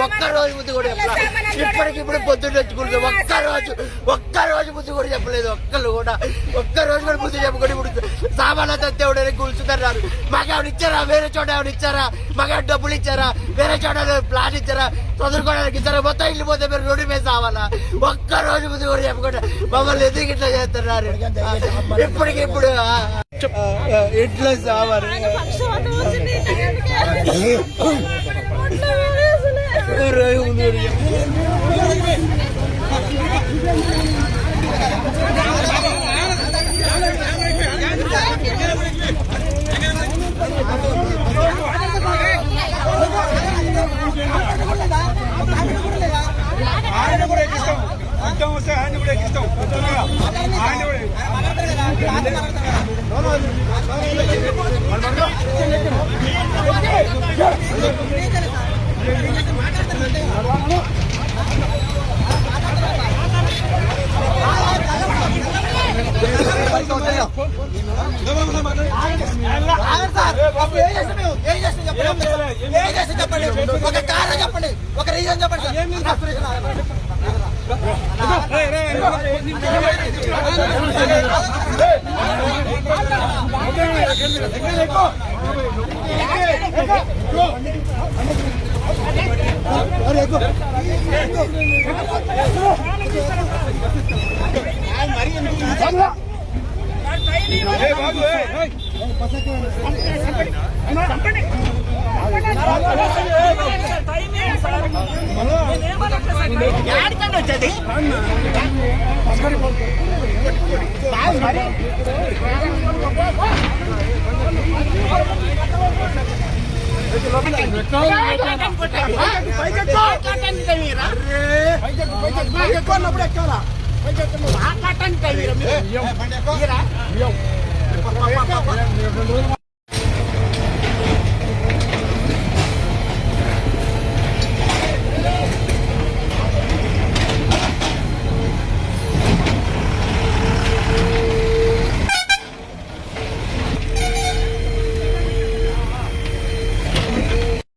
ఒక్క రోజు ముందు కూడా చెప్పలేదు. ఇప్పటికిప్పుడు పొద్దున్న వచ్చి కూర్చో ఒక్క రోజు ముందు కూడా చెప్పలేదు. ఒక్క రోజు కూడా ముందు చెప్పకుండా ఇప్పుడు సామాన్లతో దేవుడని కూర్చున్నారు. మాకేమైనా ఇచ్చారా? వేరే చోట ఏమైనా ఇచ్చారా? మాకేమైనా డబ్బులు ఇచ్చారా? వేరే చోట ప్లాన్ ఇచ్చారా? చదువుకోవడానికి ఇచ్చారా? మొత్తం ఇల్లు పోతే మీరు రోడ్డు మీద సావాలా? ఒక్క రోజు ముందు కూడా చెప్పకుండా మమ్మల్ని ఎందుకు ఇట్లా చేస్తున్నారు? ఇప్పటికిప్పుడు ఇట్లా సావాలి. ఆయన కూడా ఎక్కిస్తాం, అర్థం వస్తే ఆయన కూడా ఎక్కిస్తాం. ఆయన కూడా ఒక కారణం చెప్పండి, ఒక రీజన్ చెప్పండి. వచ్చేది మాట్లాడటానికి